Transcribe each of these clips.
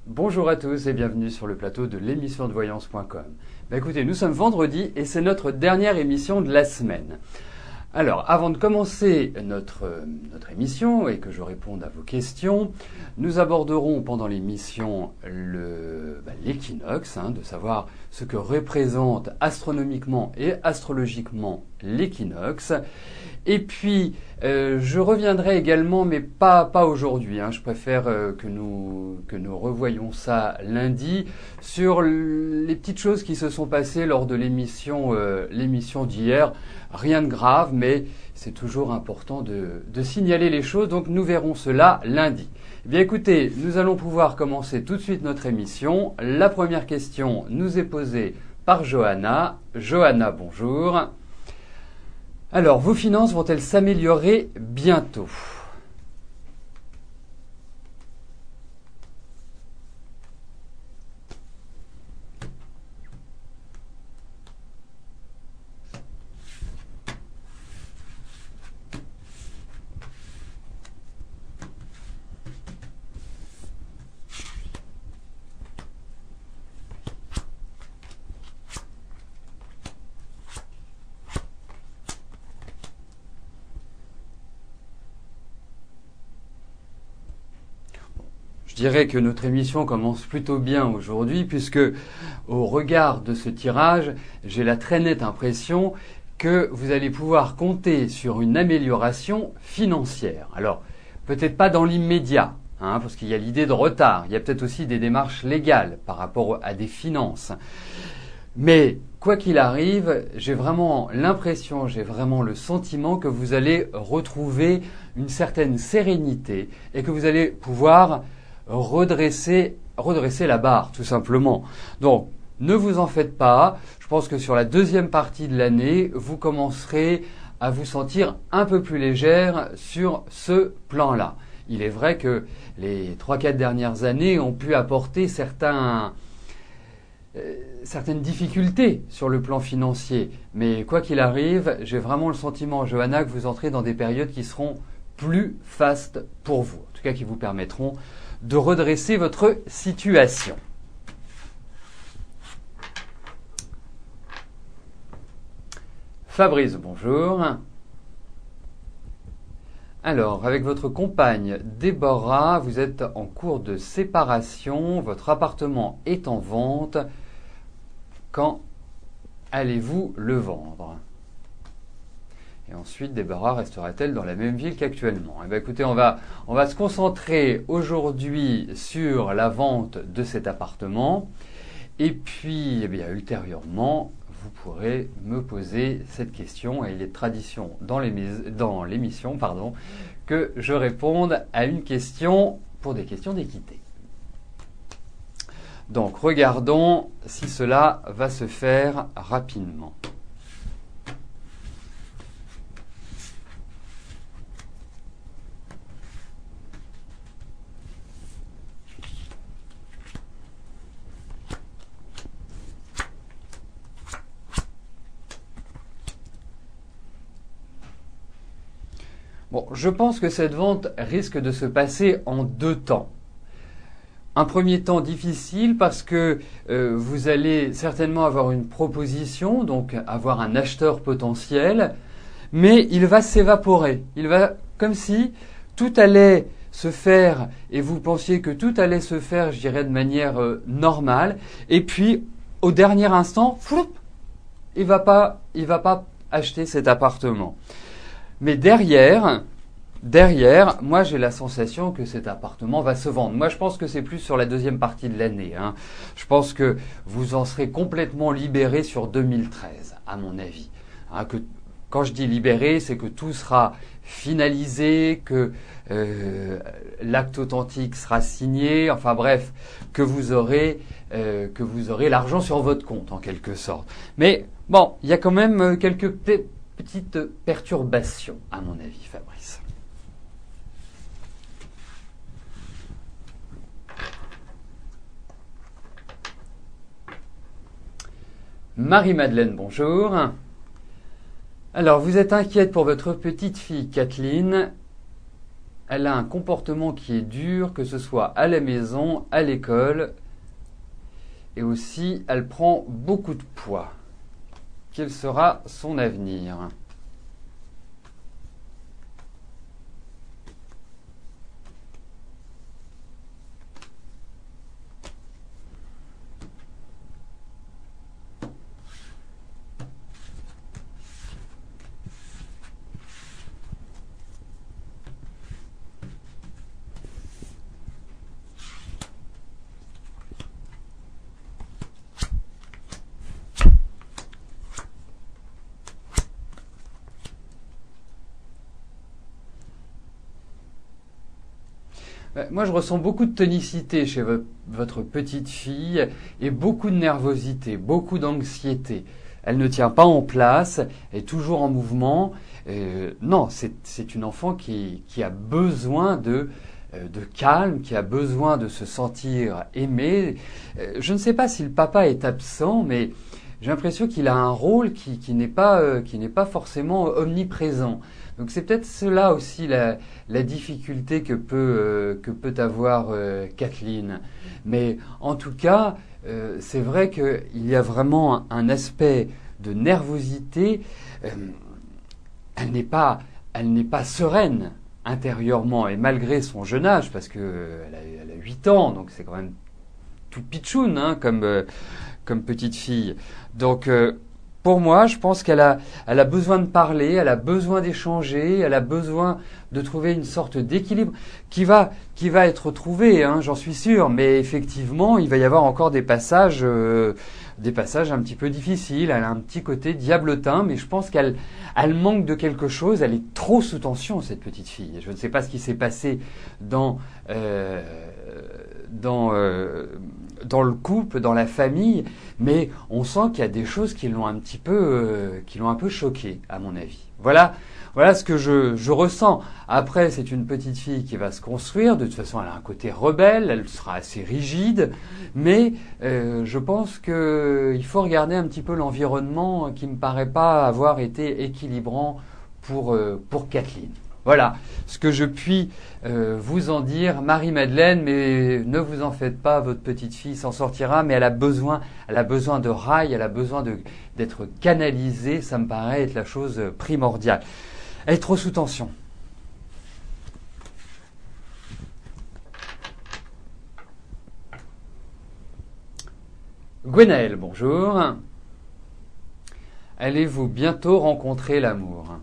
Bonjour à tous et bienvenue sur le plateau de l'émission de voyance.com. Écoutez, nous sommes vendredi et c'est notre dernière émission de la semaine. Alors, avant de commencer notre émission et que je réponde à vos questions, nous aborderons pendant l'émission l'équinoxe, de savoir ce que représente astronomiquement et astrologiquement l'équinoxe. Et puis, je reviendrai également, mais pas aujourd'hui. Je préfère que nous revoyions ça lundi sur les petites choses qui se sont passées lors de l'émission d'hier. Rien de grave, mais c'est toujours important de signaler les choses. Donc, nous verrons cela lundi. Eh bien, écoutez, nous allons pouvoir commencer tout de suite notre émission. La première question nous est posée par Johanna. Johanna, bonjour. Alors, vos finances vont-elles s'améliorer bientôt ? Je dirais que notre émission commence plutôt bien aujourd'hui puisque, au regard de ce tirage, j'ai la très nette impression que vous allez pouvoir compter sur une amélioration financière. Alors, peut-être pas dans l'immédiat, parce qu'il y a l'idée de retard. Il y a peut-être aussi des démarches légales par rapport à des finances. Mais quoi qu'il arrive, j'ai vraiment l'impression, j'ai vraiment le sentiment que vous allez retrouver une certaine sérénité et que vous allez pouvoir redresser la barre, tout simplement. Donc, ne vous en faites pas. Je pense que sur la deuxième partie de l'année, vous commencerez à vous sentir un peu plus légère sur ce plan-là. Il est vrai que les 3-4 dernières années ont pu apporter certaines difficultés sur le plan financier. Mais quoi qu'il arrive, j'ai vraiment le sentiment, Johanna, que vous entrez dans des périodes qui seront plus fastes pour vous. En tout cas, qui vous permettront de redresser votre situation. Fabrice, bonjour. Alors, avec votre compagne Déborah, vous êtes en cours de séparation, votre appartement est en vente. Quand allez-vous le vendre ? Et ensuite, Déborah restera-t-elle dans la même ville qu'actuellement ? Eh bien, écoutez, on va se concentrer aujourd'hui sur la vente de cet appartement. Et puis, eh bien, ultérieurement, vous pourrez me poser cette question. Et il est de tradition dans l'émission, que je réponde à une question pour des questions d'équité. Donc, regardons si cela va se faire rapidement. Bon, je pense que cette vente risque de se passer en 2 temps. Un premier temps difficile parce que vous allez certainement avoir une proposition, donc avoir un acheteur potentiel, mais il va s'évaporer. Il va comme si tout allait se faire et vous pensiez que tout allait se faire, je dirais, de manière normale, et puis au dernier instant, floup, il va pas acheter cet appartement. Mais derrière, moi j'ai la sensation que cet appartement va se vendre. Moi je pense que c'est plus sur la deuxième partie de l'année. Je pense que vous en serez complètement libéré sur 2013, à mon avis. Quand je dis libéré, c'est que tout sera finalisé, que l'acte authentique sera signé, enfin bref, que vous aurez l'argent sur votre compte en quelque sorte. Mais bon, il y a quand même quelques petite perturbation, à mon avis, Fabrice. Marie-Madeleine, bonjour. Alors, vous êtes inquiète pour votre petite fille, Kathleen. elle a un comportement qui est dur, que ce soit à la maison, à l'école, et aussi elle prend beaucoup de poids. Quel sera son avenir ? Moi, je ressens beaucoup de tonicité chez votre petite fille et beaucoup de nervosité, beaucoup d'anxiété. Elle ne tient pas en place, elle est toujours en mouvement. Non, c'est une enfant qui a besoin de calme, qui a besoin de se sentir aimée. Je ne sais pas si le papa est absent, mais j'ai l'impression qu'il a un rôle qui n'est pas forcément omniprésent. Donc c'est peut-être cela aussi la difficulté que peut avoir Kathleen. Mais en tout cas, c'est vrai qu'il y a vraiment un aspect de nervosité. Euh, elle n'est pas sereine intérieurement, et malgré son jeune âge, parce elle a 8 ans, donc c'est quand même tout pitchoun hein, comme petite fille. Donc pour moi, je pense elle a besoin de parler, elle a besoin d'échanger, elle a besoin de trouver une sorte d'équilibre qui va être trouvé, hein, j'en suis sûr. Mais effectivement, il va y avoir encore des passages un petit peu difficiles. Elle a un petit côté diablotin, mais je pense qu'elle manque de quelque chose. Elle est trop sous tension, cette petite fille. Je ne sais pas ce qui s'est passé dans le couple, dans la famille, mais on sent qu'il y a des choses qui l'ont un peu choquée, à mon avis. Voilà ce que je ressens. Après, c'est une petite fille qui va se construire. De toute façon, elle a un côté rebelle, elle sera assez rigide, mais je pense qu'il faut regarder un petit peu l'environnement qui me paraît pas avoir été équilibrant pour Kathleen. Voilà ce que je puis vous en dire, Marie-Madeleine, mais ne vous en faites pas, votre petite fille s'en sortira, mais elle a besoin de rails, elle a besoin d'être canalisée, ça me paraît être la chose primordiale. Elle est trop sous tension. Gwenaëlle, bonjour. Allez-vous bientôt rencontrer l'amour ?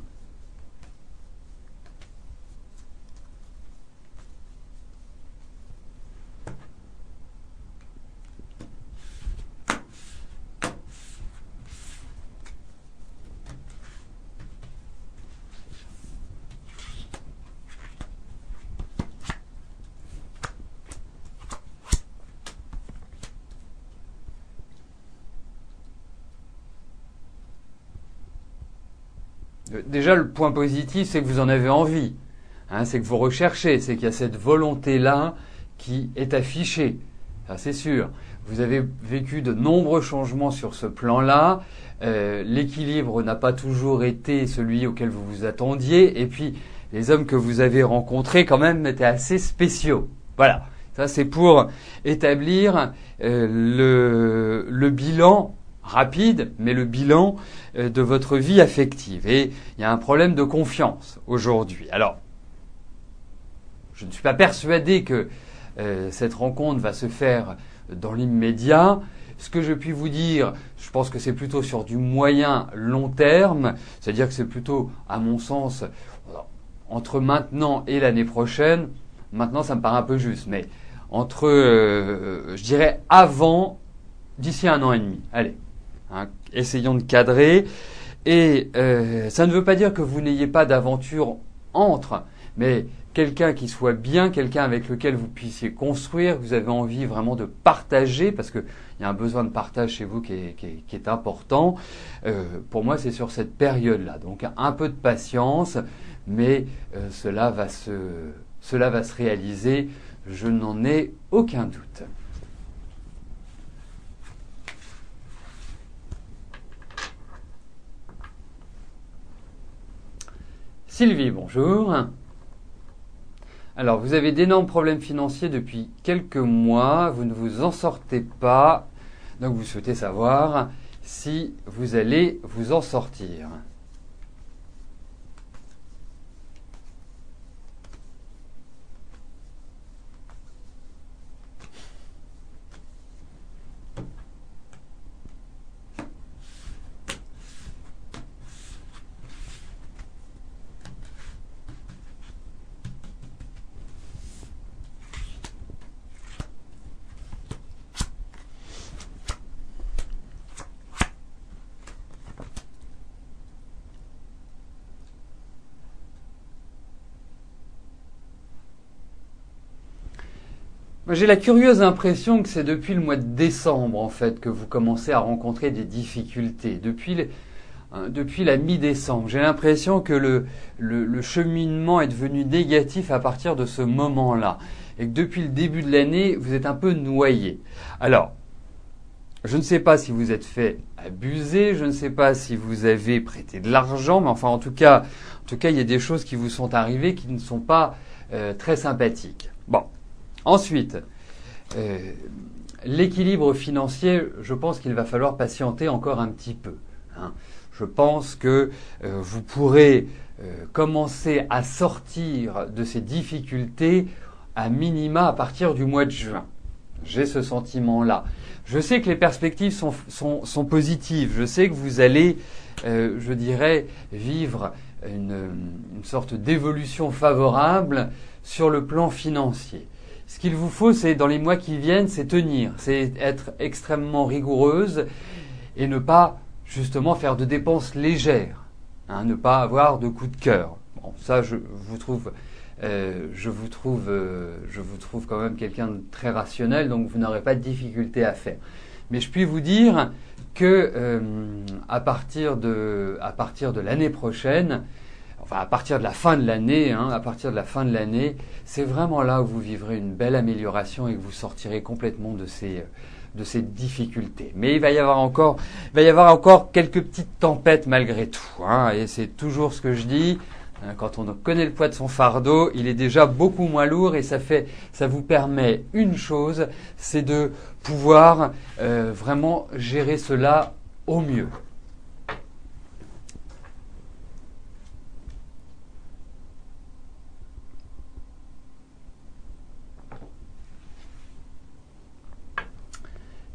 Déjà, le point positif, c'est que vous en avez envie. Hein, c'est que vous recherchez, c'est qu'il y a cette volonté-là qui est affichée. Ça, c'est sûr. Vous avez vécu de nombreux changements sur ce plan-là. L'équilibre n'a pas toujours été celui auquel vous vous attendiez. Et puis, les hommes que vous avez rencontrés, quand même, étaient assez spéciaux. Voilà. Ça, c'est pour établir le bilan rapide, mais le bilan de votre vie affective. Et il y a un problème de confiance aujourd'hui. Alors, je ne suis pas persuadé que cette rencontre va se faire dans l'immédiat. Ce que je puis vous dire, je pense que c'est plutôt sur du moyen long terme, c'est-à-dire que c'est plutôt, à mon sens, entre maintenant et l'année prochaine. Maintenant, ça me paraît un peu juste, mais entre, je dirais, d'ici 1 an et demi. Allez. Hein, essayons de cadrer. Et ça ne veut pas dire que vous n'ayez pas d'aventure mais quelqu'un qui soit bien, quelqu'un avec lequel vous puissiez construire, que vous avez envie vraiment de partager, parce qu'il y a un besoin de partage chez vous qui est important. Pour moi, c'est sur cette période-là. Donc un peu de patience, mais cela va se réaliser, je n'en ai aucun doute. Sylvie, bonjour. Alors, vous avez d'énormes problèmes financiers depuis quelques mois, vous ne vous en sortez pas, donc vous souhaitez savoir si vous allez vous en sortir. Moi, j'ai la curieuse impression que c'est depuis le mois de décembre, en fait, que vous commencez à rencontrer des difficultés. Depuis la mi-décembre. J'ai l'impression que le cheminement est devenu négatif à partir de ce moment-là. Et que depuis le début de l'année, vous êtes un peu noyé. Alors, je ne sais pas si vous êtes fait abuser, je ne sais pas si vous avez prêté de l'argent, mais enfin, en tout cas, il y a des choses qui vous sont arrivées qui ne sont pas très sympathiques. Bon. Ensuite, l'équilibre financier, je pense qu'il va falloir patienter encore un petit peu. Hein. Je pense que vous pourrez commencer à sortir de ces difficultés à minima à partir du mois de juin. J'ai ce sentiment-là. Je sais que les perspectives sont positives. Je sais que vous allez, je dirais, vivre une sorte d'évolution favorable sur le plan financier. Ce qu'il vous faut, c'est dans les mois qui viennent, c'est tenir, c'est être extrêmement rigoureuse et ne pas justement faire de dépenses légères, hein, ne pas avoir de coup de cœur. Bon, ça, je vous trouve quand même quelqu'un de très rationnel, donc vous n'aurez pas de difficulté à faire. Mais je puis vous dire que à partir de l'année prochaine, enfin à partir de la fin de l'année, c'est vraiment là où vous vivrez une belle amélioration et que vous sortirez complètement de ces difficultés. Mais il va y avoir encore quelques petites tempêtes malgré tout, hein, et c'est toujours ce que je dis. Quand on connaît le poids de son fardeau, il est déjà beaucoup moins lourd et ça vous permet une chose, c'est de pouvoir vraiment gérer cela au mieux.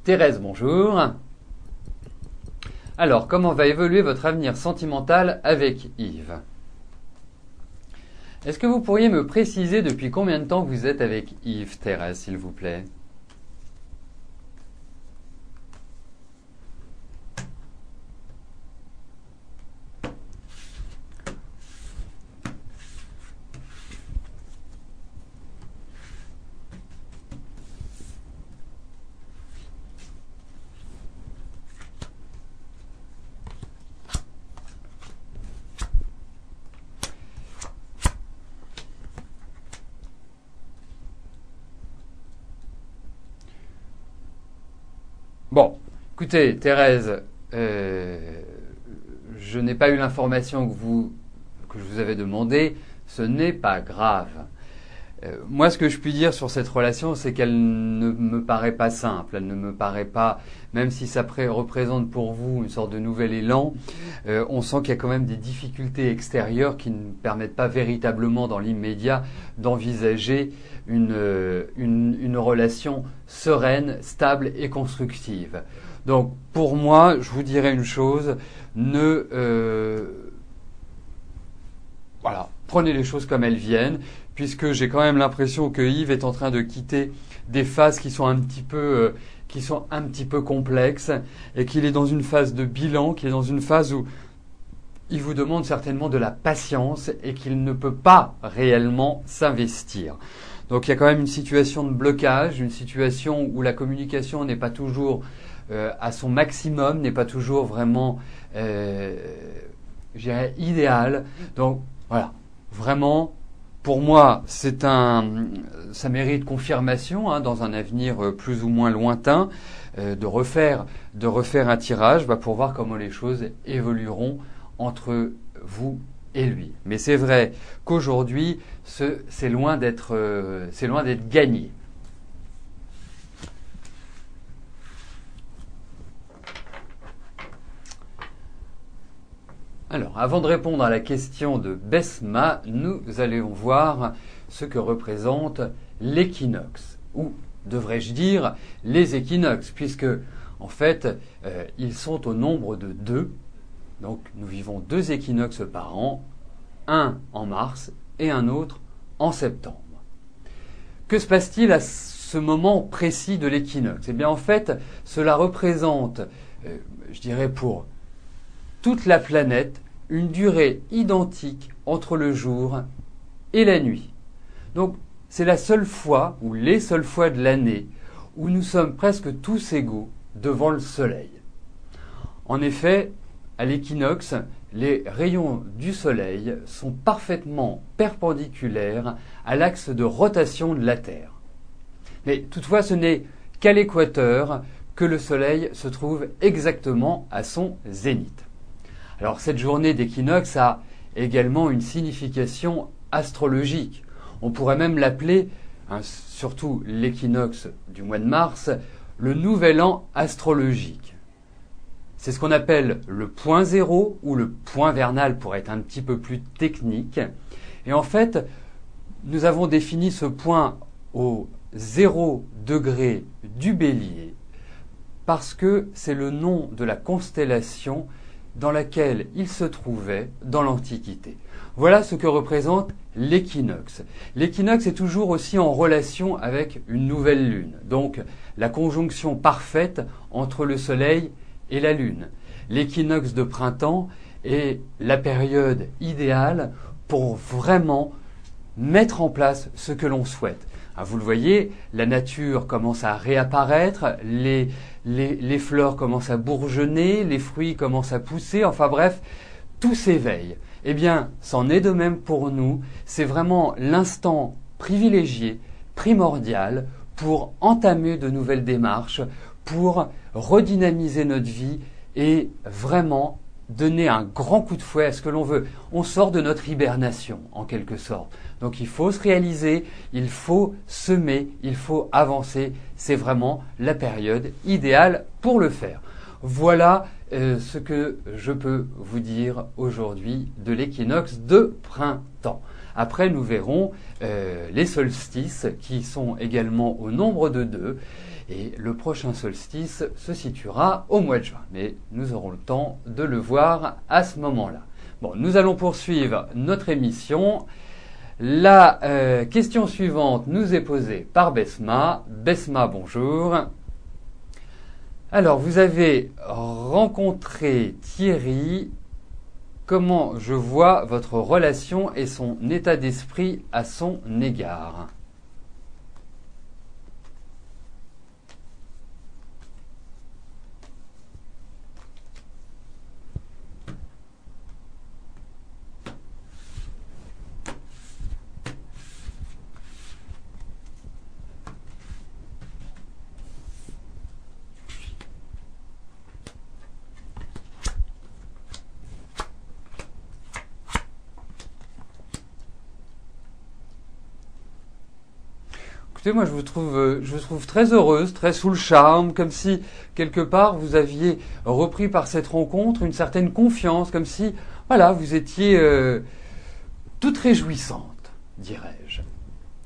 Thérèse, bonjour. Alors, comment va évoluer votre avenir sentimental avec Yves ? Est-ce que vous pourriez me préciser depuis combien de temps vous êtes avec Yves, Thérèse, s'il vous plaît ? Bon, écoutez, Thérèse, je n'ai pas eu l'information que je vous avais demandé. Ce n'est pas grave. Moi, ce que je puis dire sur cette relation, c'est qu'elle ne me paraît pas simple. Elle ne me paraît pas, même si ça représente pour vous une sorte de nouvel élan, on sent qu'il y a quand même des difficultés extérieures qui ne permettent pas véritablement dans l'immédiat d'envisager une relation sereine, stable et constructive. Donc, pour moi, je vous dirais une chose, voilà, prenez les choses comme elles viennent, puisque j'ai quand même l'impression que Yves est en train de quitter des phases qui sont un petit peu complexes, et qu'il est dans une phase de bilan, qu'il est dans une phase où il vous demande certainement de la patience et qu'il ne peut pas réellement s'investir. Donc il y a quand même une situation de blocage, une situation où la communication n'est pas toujours à son maximum, n'est pas toujours vraiment, je dirais, idéale. Donc voilà, vraiment, pour moi, ça mérite confirmation, hein, dans un avenir plus ou moins lointain, de refaire un tirage pour voir comment les choses évolueront entre vous et lui. Mais c'est vrai qu'aujourd'hui, c'est loin d'être gagné. Alors, avant de répondre à la question de Besma, nous allons voir ce que représente l'équinoxe, ou devrais-je dire les équinoxes, puisque en fait, ils sont au nombre de 2. Donc, nous vivons 2 équinoxes par an, un en mars et un autre en septembre. Que se passe-t-il à ce moment précis de l'équinoxe? Eh bien, en fait, cela représente, je dirais pour toute la planète, une durée identique entre le jour et la nuit. Donc, c'est la seule fois, ou les seules fois de l'année, où nous sommes presque tous égaux devant le Soleil. En effet, à l'équinoxe, les rayons du Soleil sont parfaitement perpendiculaires à l'axe de rotation de la Terre. Mais toutefois, ce n'est qu'à l'équateur que le Soleil se trouve exactement à son zénith. Alors cette journée d'équinoxe a également une signification astrologique. On pourrait même l'appeler, surtout l'équinoxe du mois de mars, le nouvel an astrologique. C'est ce qu'on appelle le point zéro ou le point vernal pour être un petit peu plus technique. Et en fait, nous avons défini ce point au 0 degré du Bélier parce que c'est le nom de la constellation dans laquelle il se trouvait dans l'Antiquité. Voilà ce que représente l'équinoxe. L'équinoxe est toujours aussi en relation avec une nouvelle lune, donc la conjonction parfaite entre le Soleil et la Lune. L'équinoxe de printemps est la période idéale pour vraiment mettre en place ce que l'on souhaite. Vous le voyez, la nature commence à réapparaître, les fleurs commencent à bourgeonner, les fruits commencent à pousser, enfin bref, tout s'éveille. Eh bien, c'en est de même pour nous, c'est vraiment l'instant privilégié, primordial, pour entamer de nouvelles démarches, pour redynamiser notre vie et vraiment donner un grand coup de fouet à ce que l'on veut. On sort de notre hibernation, en quelque sorte. Donc il faut se réaliser, il faut semer, il faut avancer. C'est vraiment la période idéale pour le faire. Voilà ce que je peux vous dire aujourd'hui de l'équinoxe de printemps. Après, nous verrons les solstices qui sont également au nombre de 2. Et le prochain solstice se situera au mois de juin. Mais nous aurons le temps de le voir à ce moment-là. Bon, nous allons poursuivre notre émission. La question suivante nous est posée par Besma. Besma, bonjour. Alors, vous avez rencontré Thierry. Comment je vois votre relation et son état d'esprit à son égard? Moi, je vous trouve très heureuse, très sous le charme, comme si, quelque part, vous aviez repris par cette rencontre une certaine confiance, comme si, voilà, vous étiez toute réjouissante, dirais-je.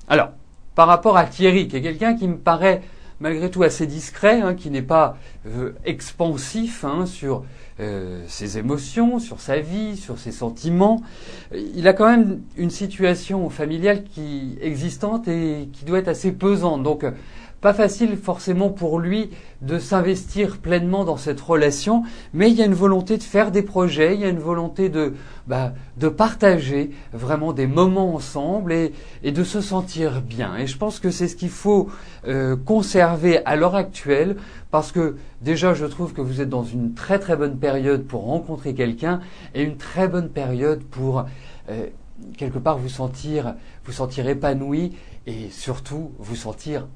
Alors, par rapport à Thierry, qui est quelqu'un qui me paraît malgré tout assez discret, qui n'est pas expansif sur ses émotions, sur sa vie, sur ses sentiments. Il a quand même une situation familiale qui existante et qui doit être assez pesante. Donc, pas facile forcément pour lui de s'investir pleinement dans cette relation, mais il y a une volonté de faire des projets, il y a une volonté de partager vraiment des moments ensemble et de se sentir bien. Et je pense que c'est ce qu'il faut conserver à l'heure actuelle, parce que déjà je trouve que vous êtes dans une très très bonne période pour rencontrer quelqu'un et une très bonne période pour quelque part vous sentir épanoui et surtout vous sentir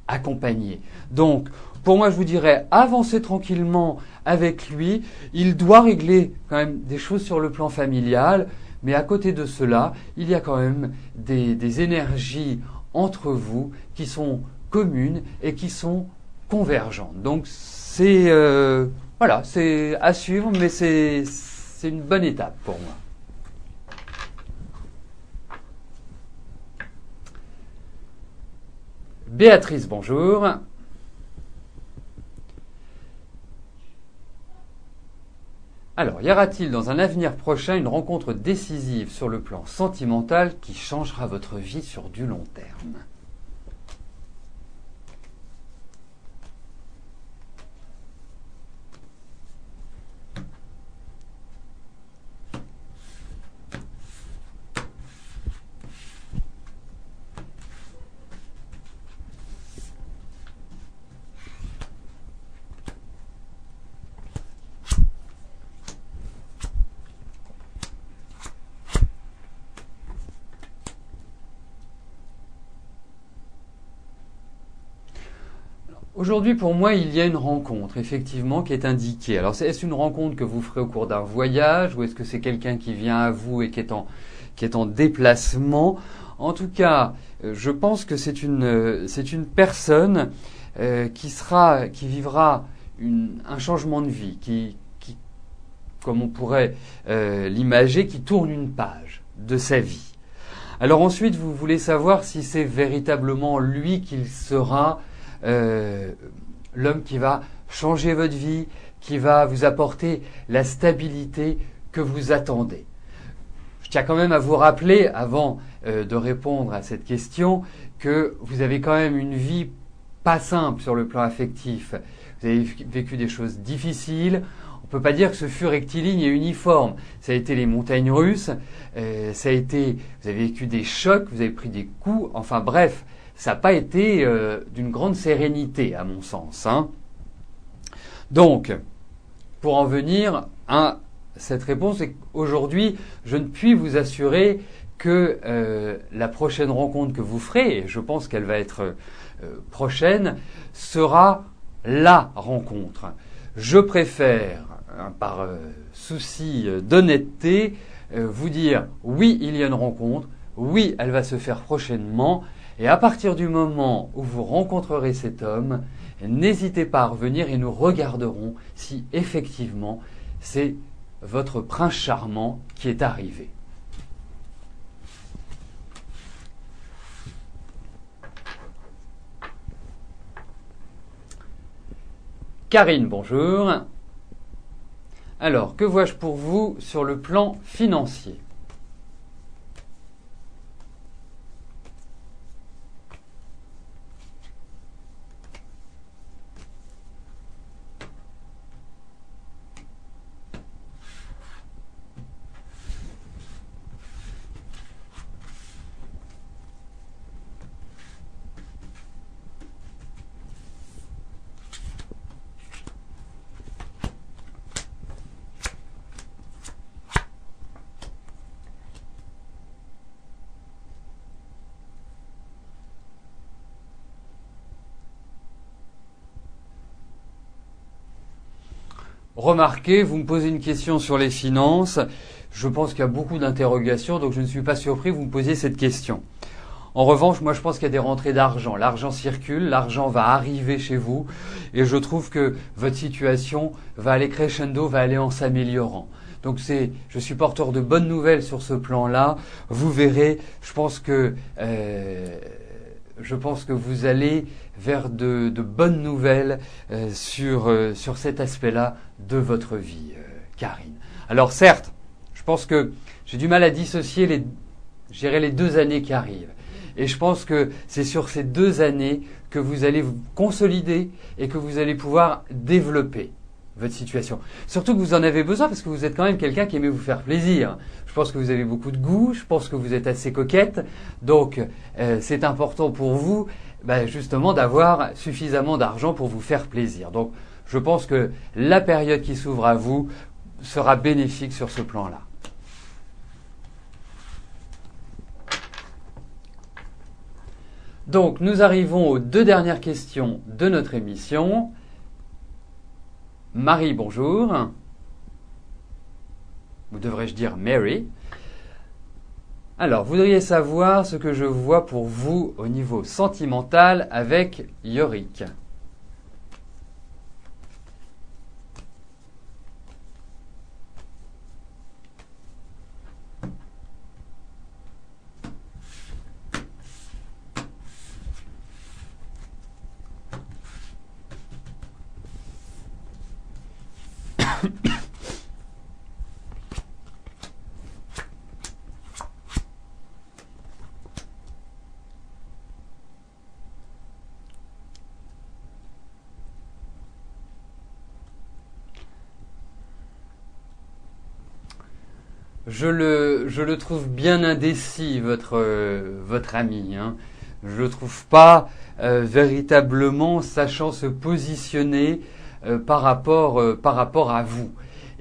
accompagné. Donc, pour moi, je vous dirais, avancez tranquillement avec lui. Il doit régler quand même des choses sur le plan familial, mais à côté de cela, il y a quand même des énergies entre vous qui sont communes et qui sont convergentes. Donc c'est voilà, c'est à suivre, mais c'est une bonne étape pour moi. Béatrice, bonjour. Alors, y aura-t-il dans un avenir prochain une rencontre décisive sur le plan sentimental qui changera votre vie sur du long terme ? Aujourd'hui, pour moi, il y a une rencontre, effectivement, qui est indiquée. Alors, est-ce une rencontre que vous ferez au cours d'un voyage, ou est-ce que c'est quelqu'un qui vient à vous et qui est en déplacement? En tout cas, je pense que c'est une personne qui vivra un changement de vie, qui comme on pourrait l'imager, qui tourne une page de sa vie. Alors ensuite, vous voulez savoir si c'est véritablement lui qu'il sera l'homme qui va changer votre vie, qui va vous apporter la stabilité que vous attendez. Je tiens quand même à vous rappeler, avant de répondre à cette question, que vous avez quand même une vie pas simple sur le plan affectif. Vous avez vécu des choses difficiles. On ne peut pas dire que ce fut rectiligne et uniforme. Ça a été les montagnes russes, vous avez vécu des chocs, vous avez pris des coups, enfin bref, ça n'a pas été d'une grande sérénité, à mon sens. Hein. Donc, pour en venir à cette réponse, c'est qu'aujourd'hui, je ne puis vous assurer que la prochaine rencontre que vous ferez, et je pense qu'elle va être prochaine, sera la rencontre. Je préfère, par souci d'honnêteté, vous dire oui, il y a une rencontre, oui, elle va se faire prochainement, et à partir du moment où vous rencontrerez cet homme, n'hésitez pas à revenir et nous regarderons si effectivement c'est votre prince charmant qui est arrivé. Karine, bonjour. Alors, que vois-je pour vous sur le plan financier ? Remarquez, vous me posez une question sur les finances. Je pense qu'il y a beaucoup d'interrogations, donc je ne suis pas surpris que vous me posiez cette question. En revanche, moi je pense qu'il y a des rentrées d'argent. L'argent circule, l'argent va arriver chez vous et je trouve que votre situation va aller crescendo, va aller en s'améliorant. Donc je suis porteur de bonnes nouvelles sur ce plan-là. Vous verrez, je pense que vous allez vers de bonnes nouvelles sur cet aspect-là de votre vie, Karine. Alors certes, je pense que j'ai du mal à dissocier les 2 années qui arrivent. Et je pense que c'est sur ces 2 années que vous allez vous consolider et que vous allez pouvoir développer votre situation. Surtout que vous en avez besoin parce que vous êtes quand même quelqu'un qui aime vous faire plaisir. Je pense que vous avez beaucoup de goût, je pense que vous êtes assez coquette. Donc c'est important pour vous justement d'avoir suffisamment d'argent pour vous faire plaisir. Donc je pense que la période qui s'ouvre à vous sera bénéfique sur ce plan-là. Donc nous arrivons aux 2 dernières questions de notre émission. Marie, bonjour. Ou devrais-je dire Mary. Alors, vous voudriez savoir ce que je vois pour vous au niveau sentimental avec Yorick. Je le trouve bien indécis, votre ami, hein. Je le trouve pas véritablement sachant se positionner par rapport à vous.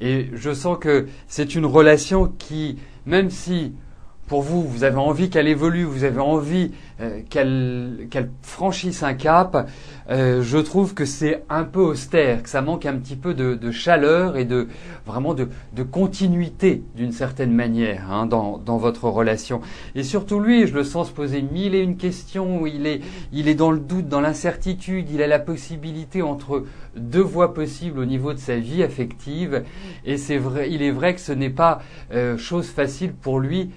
Et je sens que c'est une relation qui, même si pour vous, vous avez envie qu'elle évolue, vous avez envie qu'elle franchisse un cap, je trouve que c'est un peu austère, que ça manque un petit peu de chaleur et vraiment de continuité d'une certaine manière, hein, dans votre relation. Et surtout lui, je le sens se poser mille et une questions, où il est dans le doute, dans l'incertitude, il a la possibilité entre deux voies possibles au niveau de sa vie affective, et c'est vrai, il est vrai que ce n'est pas chose facile pour lui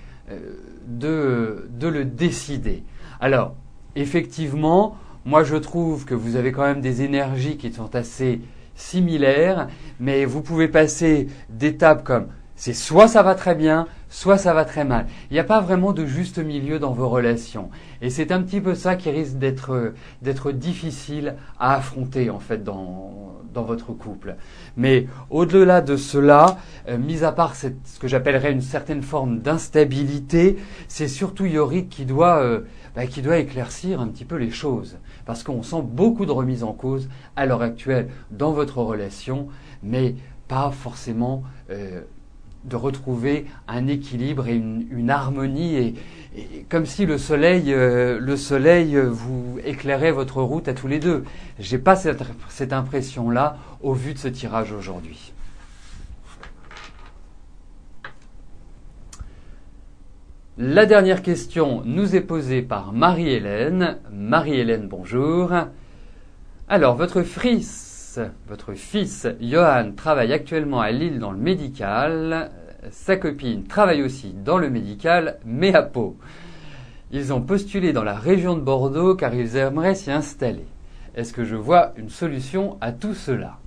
de le décider. Alors, effectivement, moi je trouve que vous avez quand même des énergies qui sont assez similaires, mais vous pouvez passer d'étapes comme c'est soit ça va très bien, soit ça va très mal. Il n'y a pas vraiment de juste milieu dans vos relations. Et c'est un petit peu ça qui risque d'être difficile à affronter en fait dans votre couple. Mais au-delà de cela, mis à part ce que j'appellerais une certaine forme d'instabilité, c'est surtout Yorick qui doit éclaircir un petit peu les choses. Parce qu'on sent beaucoup de remises en cause à l'heure actuelle dans votre relation, mais pas forcément de retrouver un équilibre et une harmonie, et comme si le soleil vous éclairait votre route à tous les deux. J'ai pas cette impression-là au vu de ce tirage aujourd'hui. La dernière question nous est posée par Marie-Hélène. Marie-Hélène, bonjour. Alors, votre fils Johan travaille actuellement à Lille dans le médical. Sa copine travaille aussi dans le médical, mais à Pau. Ils ont postulé dans la région de Bordeaux car ils aimeraient s'y installer. Est-ce que je vois une solution à tout cela ?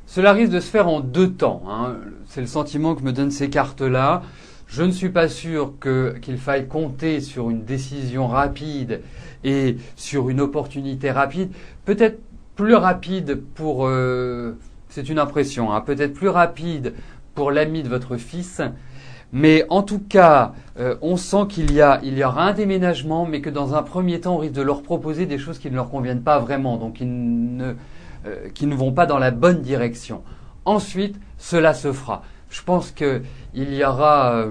Cela risque de se faire en deux temps, hein. C'est le sentiment que me donnent ces cartes-là. Je ne suis pas sûr qu'il faille compter sur une décision rapide et sur une opportunité rapide. Peut-être plus rapide pour... c'est une impression, hein, peut-être plus rapide pour l'ami de votre fils. Mais en tout cas, on sent qu'il y aura un déménagement, mais que dans un premier temps, on risque de leur proposer des choses qui ne leur conviennent pas vraiment. Donc qui ne vont pas dans la bonne direction. Ensuite, cela se fera. Je pense qu'il y aura,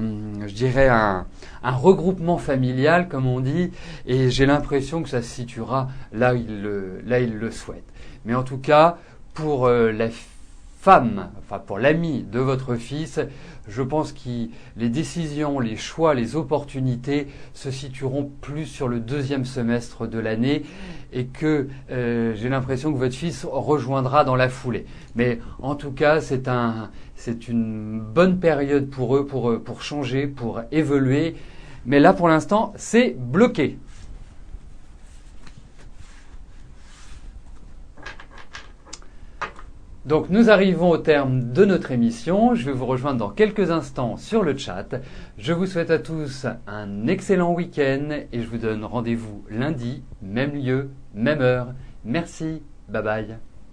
je dirais, un regroupement familial, comme on dit, et j'ai l'impression que ça se situera là où il le souhaite. Mais en tout cas, pour la femme, enfin pour l'ami de votre fils, je pense que les décisions, les choix, les opportunités se situeront plus sur le deuxième semestre de l'année, et que j'ai l'impression que votre fils rejoindra dans la foulée. Mais en tout cas, c'est une bonne période pour eux, pour changer, pour évoluer. Mais là, pour l'instant, c'est bloqué. Donc nous arrivons au terme de notre émission. Je vais vous rejoindre dans quelques instants sur le chat. Je vous souhaite à tous un excellent week-end et je vous donne rendez-vous lundi, même lieu, même heure. Merci, bye bye.